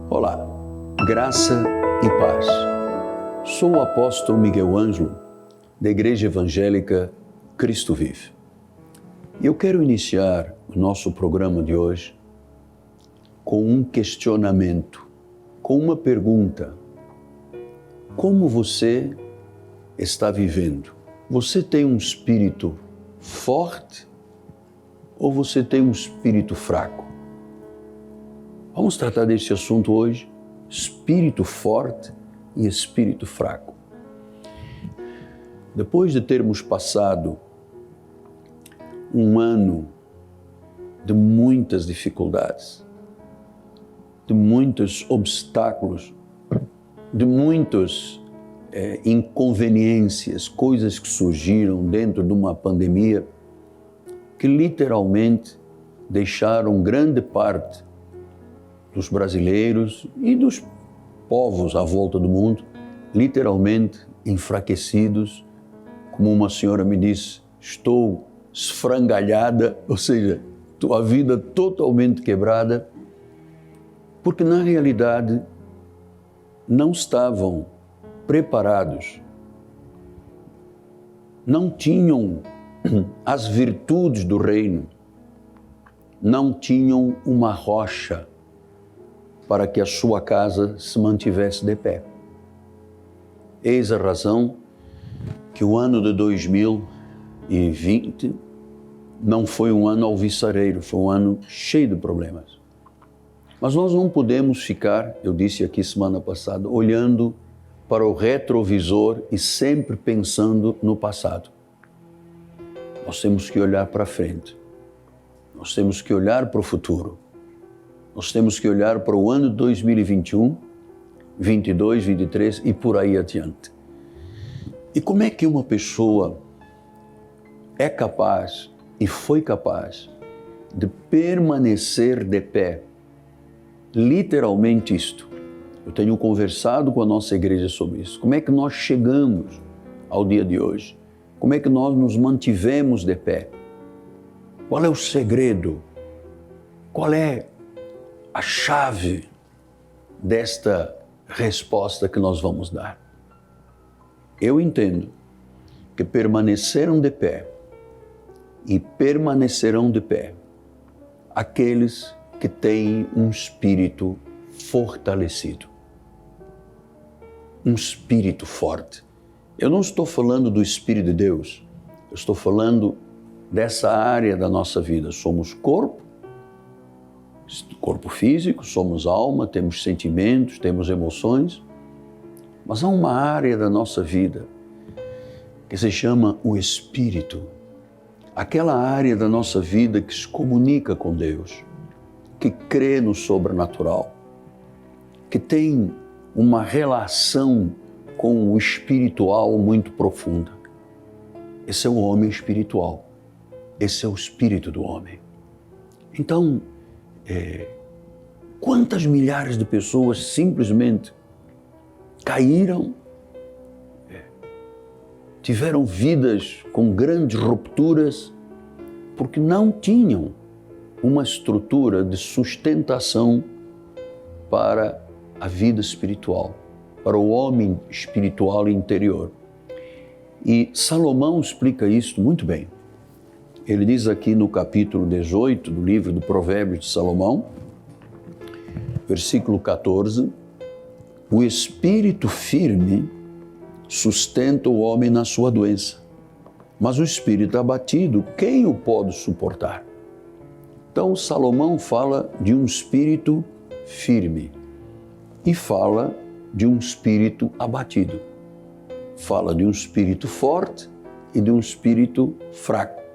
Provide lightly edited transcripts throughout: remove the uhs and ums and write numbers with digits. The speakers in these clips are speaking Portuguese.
Olá, graça e paz. Sou o apóstolo Miguel Ângelo, da Igreja Evangélica Cristo Vive. E eu quero iniciar o nosso programa de hoje com um questionamento, com uma pergunta. Como você está vivendo? Você tem um espírito forte ou você tem um espírito fraco? Vamos tratar desse assunto hoje, espírito forte e espírito fraco. Depois de termos passado um ano de muitas dificuldades, de muitos obstáculos, de muitas inconveniências, coisas que surgiram dentro de uma pandemia que literalmente deixaram grande parte dos brasileiros e dos povos à volta do mundo, literalmente enfraquecidos. Como uma senhora me disse, estou esfrangalhada, ou seja, a vida totalmente quebrada, porque na realidade não estavam preparados, não tinham as virtudes do reino, não tinham uma rocha para que a sua casa se mantivesse de pé. Eis a razão que o ano de 2020 não foi um ano alvissareiro, foi um ano cheio de problemas. Mas nós não podemos ficar, eu disse aqui semana passada, olhando para o retrovisor e sempre pensando no passado. Nós temos que olhar para frente. Nós temos que olhar para o futuro. Nós temos que olhar para o ano de 2021, 22, 23 e por aí adiante. E como é que uma pessoa é capaz e foi capaz de permanecer de pé? Literalmente isto. Eu tenho conversado com a nossa igreja sobre isso. Como é que nós chegamos ao dia de hoje? Como é que nós nos mantivemos de pé? Qual é o segredo? Qual é a chave desta resposta que nós vamos dar? Eu entendo que permaneceram de pé e permanecerão de pé aqueles que têm um espírito fortalecido, um espírito forte. Eu não estou falando do Espírito de Deus, eu estou falando dessa área da nossa vida. Somos corpo físico, somos alma, temos sentimentos, temos emoções, mas há uma área da nossa vida que se chama o Espírito, aquela área da nossa vida que se comunica com Deus, que crê no sobrenatural, que tem uma relação com o espiritual muito profunda. Esse é o homem espiritual, esse é o espírito do homem. Então, quantas milhares de pessoas simplesmente caíram, tiveram vidas com grandes rupturas, porque não tinham uma estrutura de sustentação para a vida espiritual, para o homem espiritual interior. E Salomão explica isso muito bem. Ele diz aqui no capítulo 18 do livro do Provérbios de Salomão, versículo 14, o espírito firme sustenta o homem na sua doença, mas o espírito abatido, quem o pode suportar? Então Salomão fala de um espírito firme e fala de um espírito abatido. Fala de um espírito forte e de um espírito fraco.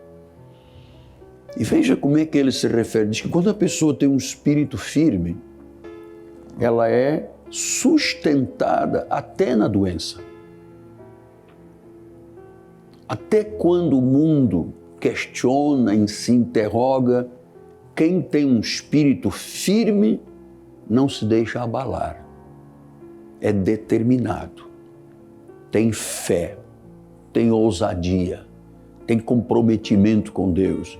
E veja como é que ele se refere. Diz que quando a pessoa tem um espírito firme, ela é sustentada até na doença. Até quando o mundo questiona e se interroga, quem tem um espírito firme não se deixa abalar. É determinado, tem fé, tem ousadia, tem comprometimento com Deus.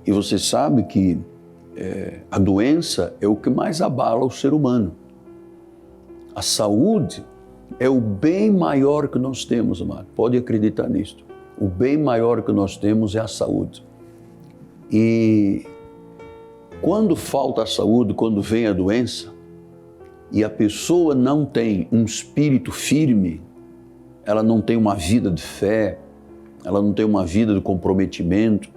E você sabe que a doença é o que mais abala o ser humano. A saúde é o bem maior que nós temos, amado. Pode acreditar nisto. O bem maior que nós temos é a saúde. E quando falta a saúde, quando vem a doença, e a pessoa não tem um espírito firme, ela não tem uma vida de fé, ela não tem uma vida de comprometimento,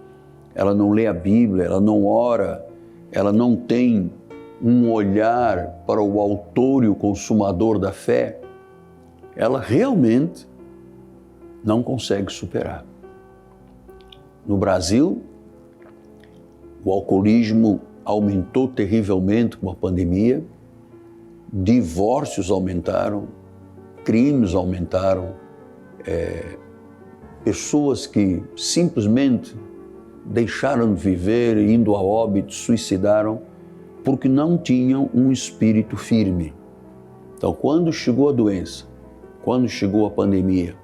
ela não lê a Bíblia, ela não ora, ela não tem um olhar para o autor e o consumador da fé, ela realmente não consegue superar. No Brasil, o alcoolismo aumentou terrivelmente com a pandemia, divórcios aumentaram, crimes aumentaram, pessoas que simplesmente deixaram de viver, indo a óbito, suicidaram, porque não tinham um espírito firme. Então, quando chegou a doença, quando chegou a pandemia,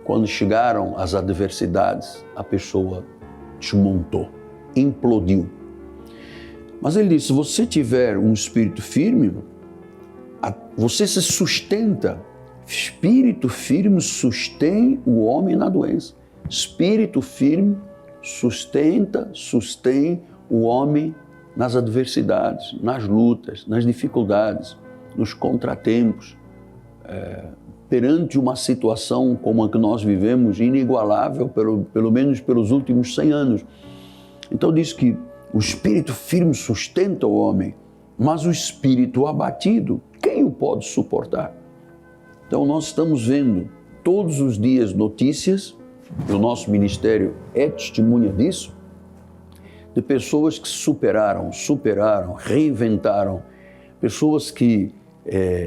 quando chegaram as adversidades, a pessoa desmontou, implodiu. Mas ele disse, se você tiver um espírito firme, você se sustenta. Espírito firme sustém o homem na doença. Espírito firme sustém o homem nas adversidades, nas lutas, nas dificuldades, nos contratempos, perante uma situação como a que nós vivemos, inigualável, pelo menos pelos últimos 100 anos. Então diz que o espírito firme sustenta o homem, mas o espírito abatido, quem o pode suportar? Então nós estamos vendo todos os dias notícias, e o nosso ministério é testemunha disso, de pessoas que superaram, reinventaram, pessoas que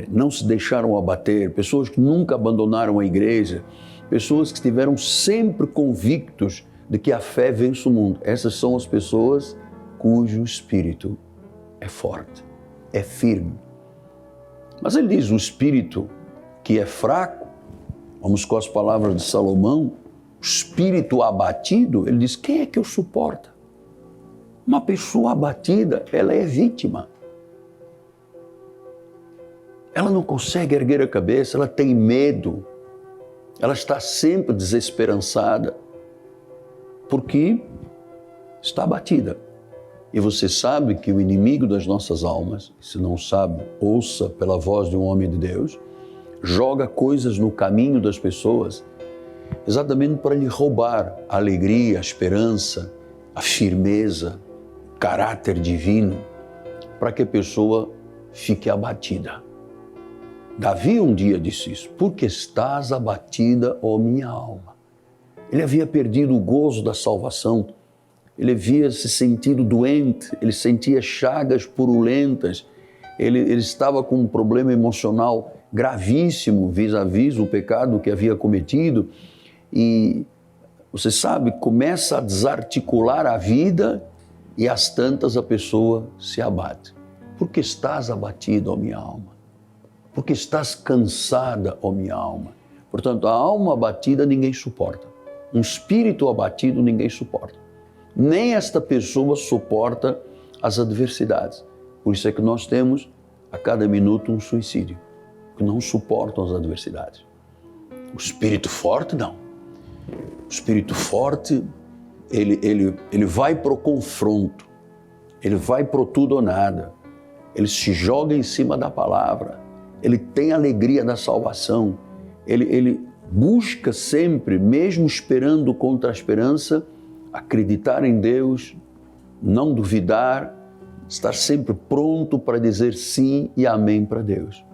não se deixaram abater, pessoas que nunca abandonaram a igreja, pessoas que estiveram sempre convictos de que a fé vence o mundo. Essas são as pessoas cujo espírito é forte, é firme. Mas ele diz, o espírito que é fraco, vamos com as palavras de Salomão, o espírito abatido, ele diz, quem é que o suporta? Uma pessoa abatida, ela é vítima. Ela não consegue erguer a cabeça, ela tem medo, ela está sempre desesperançada, porque está abatida. E você sabe que o inimigo das nossas almas, se não sabe, ouça pela voz de um homem de Deus, joga coisas no caminho das pessoas, exatamente para lhe roubar a alegria, a esperança, a firmeza, o caráter divino, para que a pessoa fique abatida. Davi um dia disse isso, porque estás abatida, ó minha alma. Ele havia perdido o gozo da salvação, ele havia se sentido doente, ele sentia chagas purulentas, ele estava com um problema emocional gravíssimo vis-à-vis o pecado que havia cometido e, você sabe, começa a desarticular a vida e às tantas a pessoa se abate. Porque estás abatida, ó minha alma? Porque estás cansada, ó minha alma? Portanto, a alma abatida ninguém suporta. Um espírito abatido ninguém suporta. Nem esta pessoa suporta as adversidades. Por isso é que nós temos a cada minuto um suicídio, que não suportam as adversidades. O espírito forte, não. O espírito forte, ele vai para o confronto, ele vai para o tudo ou nada, ele se joga em cima da palavra, ele tem a alegria da salvação, ele busca sempre, mesmo esperando contra a esperança, acreditar em Deus, não duvidar, estar sempre pronto para dizer sim e amém para Deus.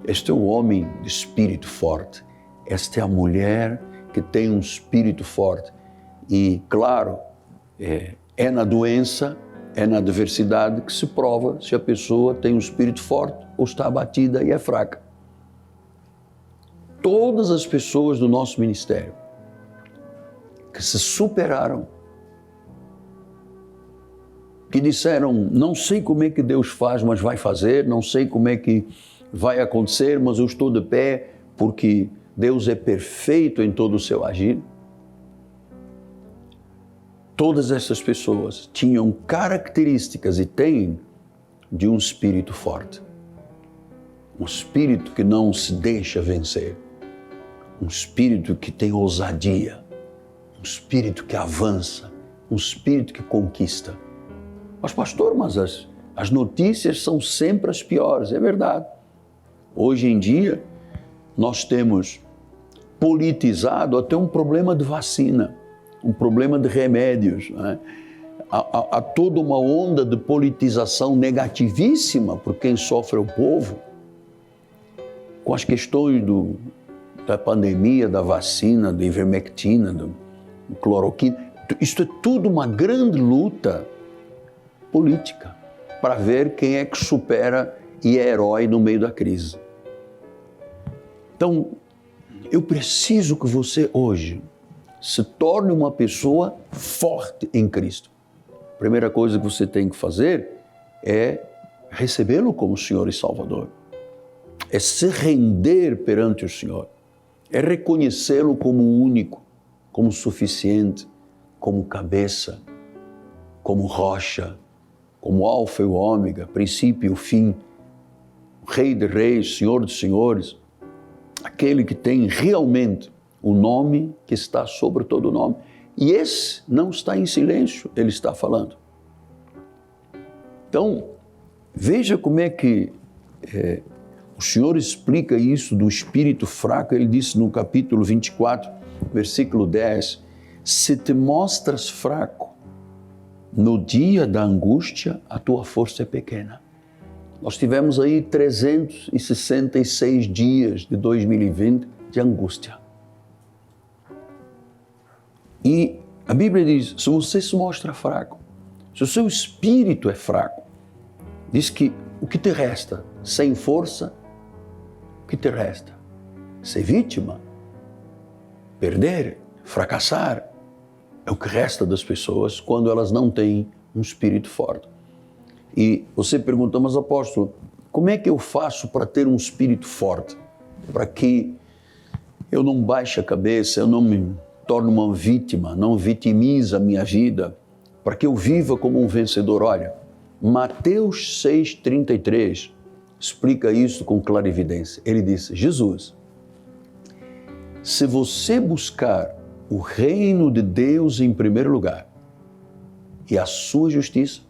Este é o homem de espírito forte. Esta é a mulher que tem um espírito forte. E, claro, é na doença, é na adversidade que se prova se a pessoa tem um espírito forte ou está abatida e é fraca. Todas as pessoas do nosso ministério que se superaram, que disseram, não sei como é que Deus faz, mas vai fazer, não sei como é que vai acontecer, mas eu estou de pé, porque Deus é perfeito em todo o seu agir. Todas essas pessoas tinham características e têm de um espírito forte. um espírito que não se deixa vencer, um espírito que tem ousadia, um espírito que avança, um espírito que conquista. Mas pastor, as notícias são sempre as piores, é verdade. Hoje em dia, nós temos politizado até um problema de vacina, um problema de remédios, né? Há toda uma onda de politização negativíssima por quem sofre o povo, com as questões da pandemia, da vacina, da ivermectina, do cloroquina. Isto é tudo uma grande luta política para ver quem é que supera e é herói no meio da crise. Então, eu preciso que você hoje se torne uma pessoa forte em Cristo. A primeira coisa que você tem que fazer é recebê-lo como Senhor e Salvador. É se render perante o Senhor. É reconhecê-lo como único, como suficiente, como cabeça, como rocha, como alfa e o ômega, princípio e o fim, Rei de reis, Senhor de senhores, aquele que tem realmente o nome que está sobre todo o nome. E esse não está em silêncio, ele está falando. Então, veja como é que o Senhor explica isso do espírito fraco. Ele disse no capítulo 24, versículo 10, se te mostras fraco no dia da angústia, a tua força é pequena. Nós tivemos aí 366 dias de 2020 de angústia. E a Bíblia diz, se você se mostra fraco, se o seu espírito é fraco, diz que o que te resta? Sem força, o que te resta? Ser vítima, perder, fracassar. É o que resta das pessoas quando elas não têm um espírito forte. E você pergunta, mas apóstolo, como é que eu faço para ter um espírito forte? Para que eu não baixe a cabeça, eu não me torne uma vítima, não vitimize a minha vida, para que eu viva como um vencedor. Olha, Mateus 6,33 explica isso com clarividência. Ele diz, Jesus, se você buscar o reino de Deus em primeiro lugar e a sua justiça,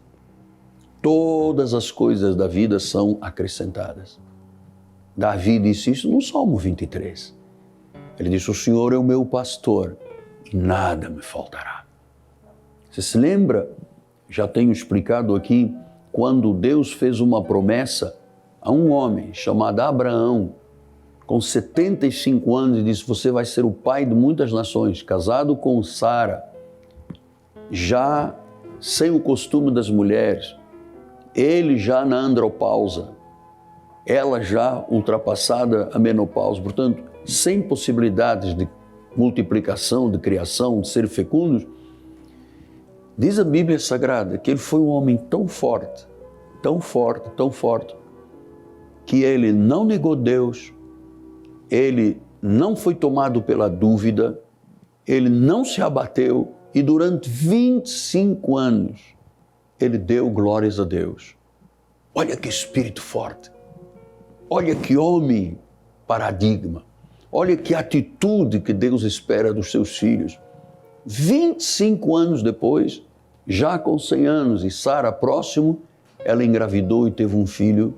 todas as coisas da vida são acrescentadas. Davi disse isso no Salmo 23. Ele disse, o Senhor é o meu pastor e nada me faltará. Você se lembra, já tenho explicado aqui, quando Deus fez uma promessa a um homem chamado Abraão, com 75 anos, e disse, você vai ser o pai de muitas nações, casado com Sara, já sem o costume das mulheres, ele já na andropausa, ela já ultrapassada a menopausa, portanto, sem possibilidades de multiplicação, de criação, de ser fecundos. Diz a Bíblia Sagrada que ele foi um homem tão forte, tão forte, tão forte, que ele não negou Deus, ele não foi tomado pela dúvida, ele não se abateu e durante 25 anos ele deu glórias a Deus. Olha que espírito forte, olha que homem paradigma, olha que atitude que Deus espera dos seus filhos. 25 anos depois, já com 100 anos e Sara próximo, ela engravidou e teve um filho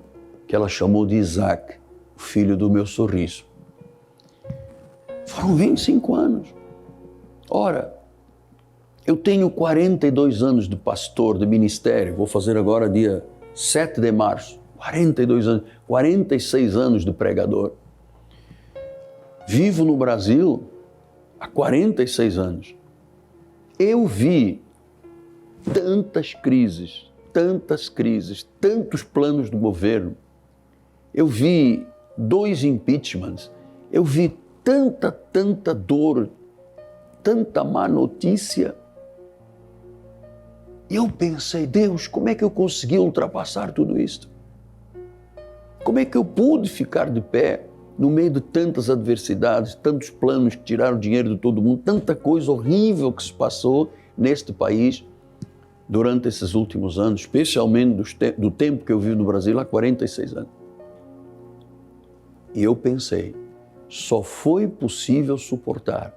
que ela chamou de Isaac, o filho do meu sorriso. Foram 25 anos. Ora, eu tenho 42 anos de pastor, de ministério, vou fazer agora dia 7 de março, 42 anos, 46 anos de pregador. Vivo no Brasil há 46 anos. Eu vi tantas crises, tantos planos do governo. Eu vi 2 impeachments, eu vi tanta dor, tanta má notícia. E eu pensei, Deus, como é que eu consegui ultrapassar tudo isso? Como é que eu pude ficar de pé no meio de tantas adversidades, tantos planos que tiraram dinheiro de todo mundo, tanta coisa horrível que se passou neste país durante esses últimos anos, especialmente do tempo que eu vivo no Brasil, há 46 anos. E eu pensei, só foi possível suportar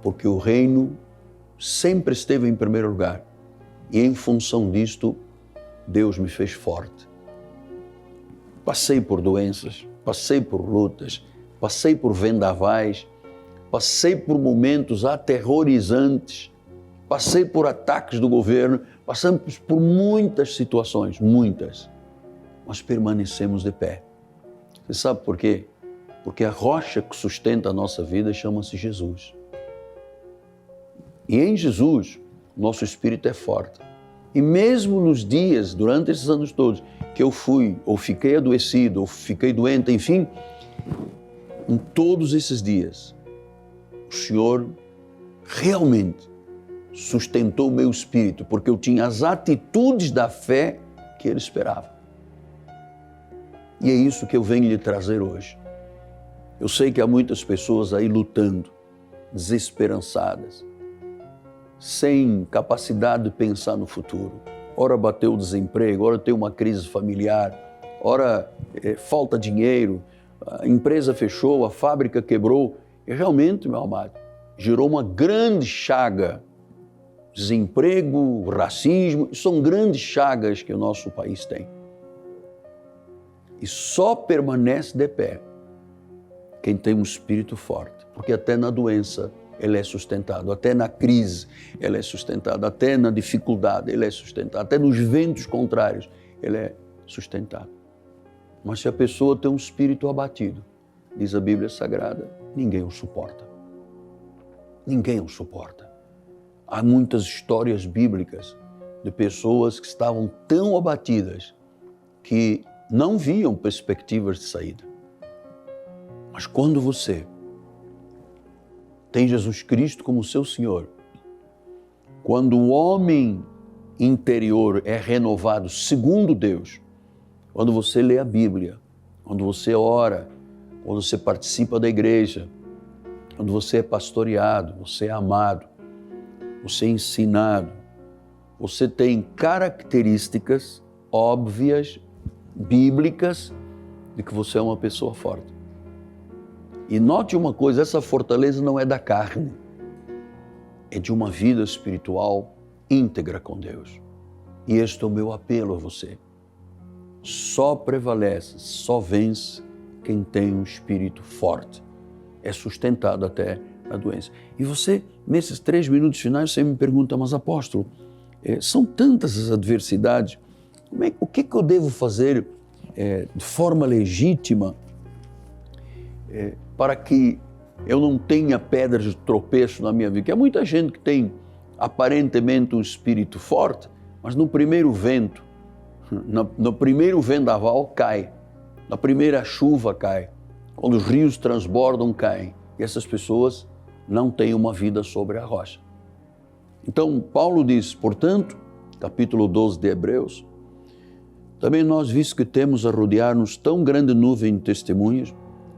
porque o reino sempre esteve em primeiro lugar. E em função disto, Deus me fez forte. Passei por doenças, passei por lutas, passei por vendavais, passei por momentos aterrorizantes, passei por ataques do governo, passamos por muitas situações, muitas, mas permanecemos de pé. Você sabe por quê? Porque a rocha que sustenta a nossa vida chama-se Jesus. E em Jesus, nosso espírito é forte. E mesmo nos dias, durante esses anos todos, que eu fui, ou fiquei adoecido, ou fiquei doente, enfim, em todos esses dias, o Senhor realmente sustentou o meu espírito, porque eu tinha as atitudes da fé que Ele esperava. E é isso que eu venho lhe trazer hoje. Eu sei que há muitas pessoas aí lutando, desesperançadas, sem capacidade de pensar no futuro. Ora bateu o desemprego, ora tem uma crise familiar, ora falta dinheiro, a empresa fechou, a fábrica quebrou. E realmente, meu amado, gerou uma grande chaga. Desemprego, racismo, são grandes chagas que o nosso país tem. E só permanece de pé quem tem um espírito forte, porque até na doença ele é sustentado, até na crise ele é sustentado, até na dificuldade ele é sustentado, até nos ventos contrários ele é sustentado. Mas se a pessoa tem um espírito abatido, diz a Bíblia Sagrada, ninguém o suporta. Ninguém o suporta. Há muitas histórias bíblicas de pessoas que estavam tão abatidas que não viam perspectivas de saída. Mas quando você tem Jesus Cristo como seu Senhor, quando o homem interior é renovado segundo Deus, quando você lê a Bíblia, quando você ora, quando você participa da igreja, quando você é pastoreado, você é amado, você é ensinado, você tem características óbvias, bíblicas, de que você é uma pessoa forte. E note uma coisa, essa fortaleza não é da carne, é de uma vida espiritual íntegra com Deus. E este é o meu apelo a você. Só prevalece, só vence quem tem um espírito forte. É sustentado até a doença. E você, nesses 3 minutos finais, você me pergunta, mas apóstolo, são tantas as adversidades, o que eu devo fazer de forma legítima para que eu não tenha pedras de tropeço na minha vida? Porque há muita gente que tem aparentemente um espírito forte, mas no primeiro vento, no primeiro vendaval cai, na primeira chuva cai, quando os rios transbordam caem, e essas pessoas não têm uma vida sobre a rocha. Então Paulo diz, portanto, capítulo 12 de Hebreus, também nós, visto que temos a rodear-nos tão grande nuvem de testemunhas,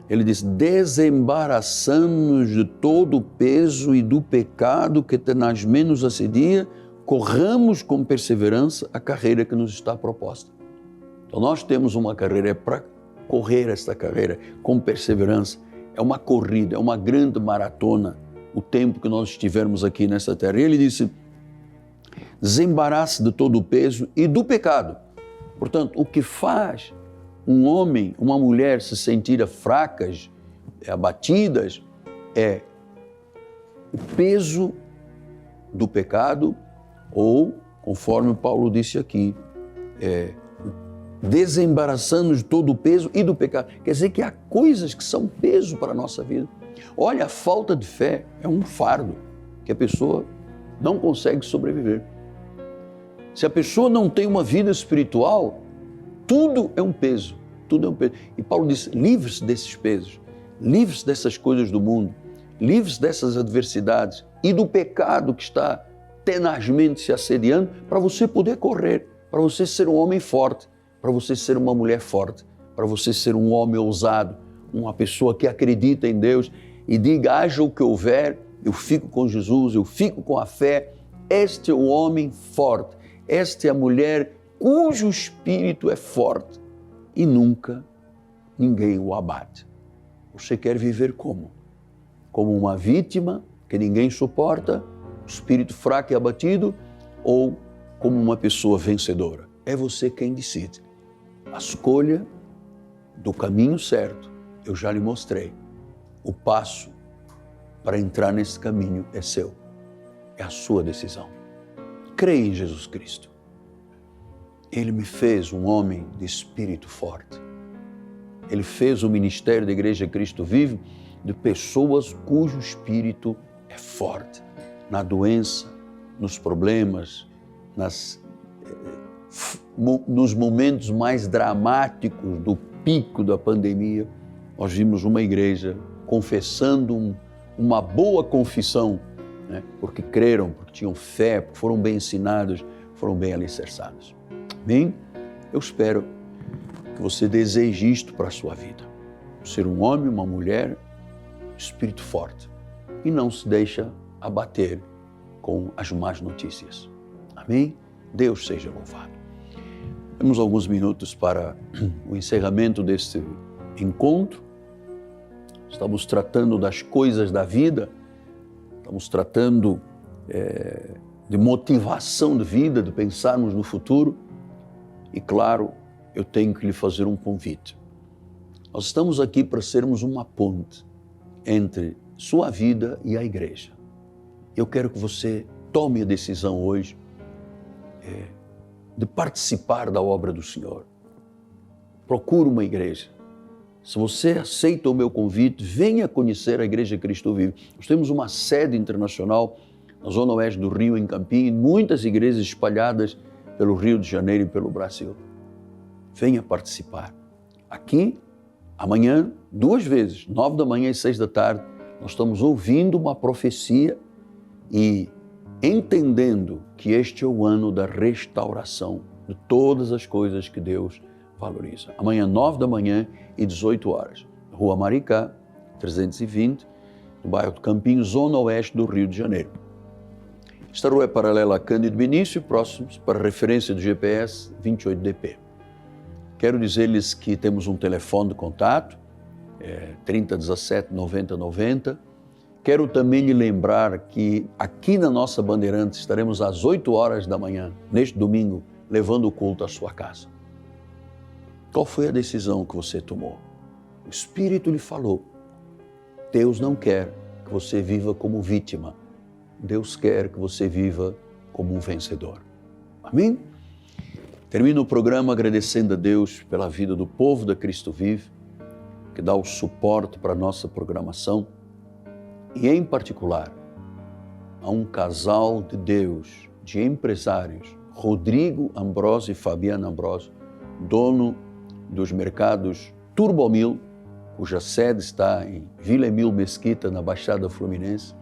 ele diz, desembaraçando-nos de todo o peso e do pecado que tenazmente nos assedia, corramos com perseverança a carreira que nos está proposta. Então nós temos uma carreira, é para correr esta carreira com perseverança. É uma corrida, é uma grande maratona, o tempo que nós estivermos aqui nessa terra. E ele disse, desembarace de todo o peso e do pecado. Portanto, o que faz um homem, uma mulher se sentir fracas, abatidas, é o peso do pecado ou, conforme Paulo disse aqui, desembaraçando de todo o peso e do pecado. Quer dizer que há coisas que são peso para a nossa vida. Olha, a falta de fé é um fardo que a pessoa não consegue sobreviver. Se a pessoa não tem uma vida espiritual, tudo é um peso, tudo é um peso. E Paulo diz, livre-se desses pesos, livre-se dessas coisas do mundo, livre-se dessas adversidades e do pecado que está tenazmente se assediando para você poder correr, para você ser um homem forte, para você ser uma mulher forte, para você ser um homem ousado, uma pessoa que acredita em Deus e diga, haja o que houver, eu fico com Jesus, eu fico com a fé. Este é o homem forte, esta é a mulher cujo espírito é forte e nunca ninguém o abate. Você quer viver como? Como uma vítima que ninguém suporta, espírito fraco e abatido, ou como uma pessoa vencedora? É você quem decide. A escolha do caminho certo, eu já lhe mostrei. O passo para entrar nesse caminho é seu. É a sua decisão. Creia em Jesus Cristo. Ele me fez um homem de espírito forte. Ele fez o ministério da Igreja Cristo Vive de pessoas cujo espírito é forte. Na doença, nos problemas, nos momentos mais dramáticos do pico da pandemia, nós vimos uma igreja confessando uma boa confissão, né? Porque creram, porque tinham fé, porque foram bem ensinados, foram bem alicerçados. Amém? Eu espero que você deseje isto para a sua vida. Ser um homem, uma mulher, espírito forte. E não se deixa abater com as más notícias. Amém? Deus seja louvado. Temos alguns minutos para o encerramento deste encontro. Estamos tratando das coisas da vida, estamos tratando de motivação de vida, de pensarmos no futuro. E claro, eu tenho que lhe fazer um convite. Nós estamos aqui para sermos uma ponte entre sua vida e a igreja. Eu quero que você tome a decisão hoje de participar da obra do Senhor. Procure uma igreja. Se você aceita o meu convite, venha conhecer a Igreja Cristo Vive. Nós temos uma sede internacional na zona oeste do Rio, em Campinho, e muitas igrejas espalhadas pelo Rio de Janeiro e pelo Brasil. Venha participar. Aqui, amanhã, 2 vezes, 9 da manhã e 6 da tarde, nós estamos ouvindo uma profecia e entendendo que este é o ano da restauração de todas as coisas que Deus valoriza. Amanhã, 9 da manhã e 18 horas. Rua Maricá, 320, no bairro do Campinho, zona oeste do Rio de Janeiro. Esta rua é paralela a Cândido Benício, próximos para referência do GPS 28DP. Quero dizer-lhes que temos um telefone de contato, 3017 90 90. Quero também lhe lembrar que aqui na nossa Bandeirantes estaremos às 8 horas da manhã, neste domingo, levando o culto à sua casa. Qual foi a decisão que você tomou? O Espírito lhe falou. Deus não quer que você viva como vítima. Deus quer que você viva como um vencedor. Amém? Termino o programa agradecendo a Deus pela vida do povo da Cristo Vive, que dá o suporte para a nossa programação, e em particular a um casal de Deus, de empresários, Rodrigo Ambrosio e Fabiana Ambrosio, dono dos mercados Turbomil, cuja sede está em Vila Emílio Mesquita, na Baixada Fluminense.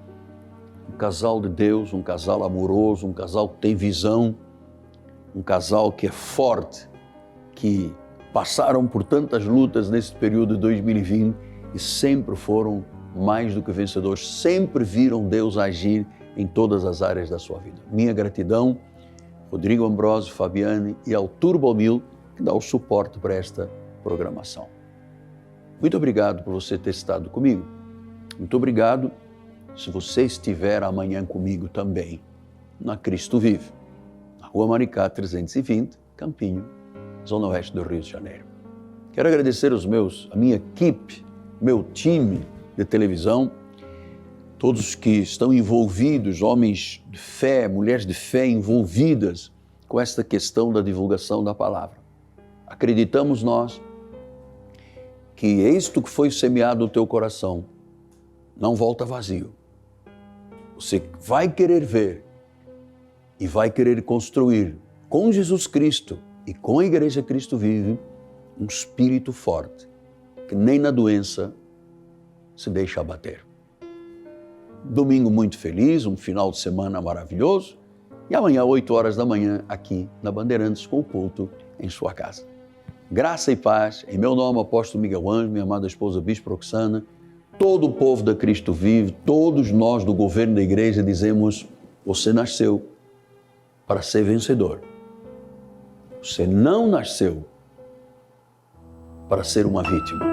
Um casal de Deus, um casal amoroso, um casal que tem visão, um casal que é forte, que passaram por tantas lutas nesse período de 2020 e sempre foram mais do que vencedores, sempre viram Deus agir em todas as áreas da sua vida. Minha gratidão, Rodrigo Ambrosio, Fabiane e ao Turbomil, que dá o suporte para esta programação. Muito obrigado por você ter estado comigo. Muito obrigado se você estiver amanhã comigo também na Cristo Vive, na Rua Maricá 320, Campinho, zona oeste do Rio de Janeiro. Quero agradecer a minha equipe, meu time de televisão, todos que estão envolvidos, homens de fé, mulheres de fé envolvidas com esta questão da divulgação da palavra. Acreditamos nós que isto que foi semeado no teu coração não volta vazio. Você vai querer ver e vai querer construir com Jesus Cristo e com a Igreja Cristo Vive um espírito forte que nem na doença se deixa abater. Domingo muito feliz, um final de semana maravilhoso e amanhã, 8 horas da manhã, aqui na Bandeirantes, com o culto em sua casa. Graça e paz, em meu nome, apóstolo Miguel Anjo, minha amada esposa Bispo Roxana, todo o povo da Cristo Vive, todos nós do governo da igreja dizemos, você nasceu para ser vencedor. Você não nasceu para ser uma vítima.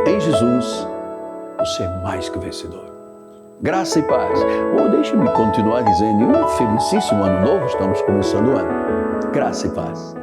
Em Jesus, você é mais que vencedor. Graça e paz. Deixe-me continuar dizendo, um felicíssimo ano novo, estamos começando o ano. Graça e paz.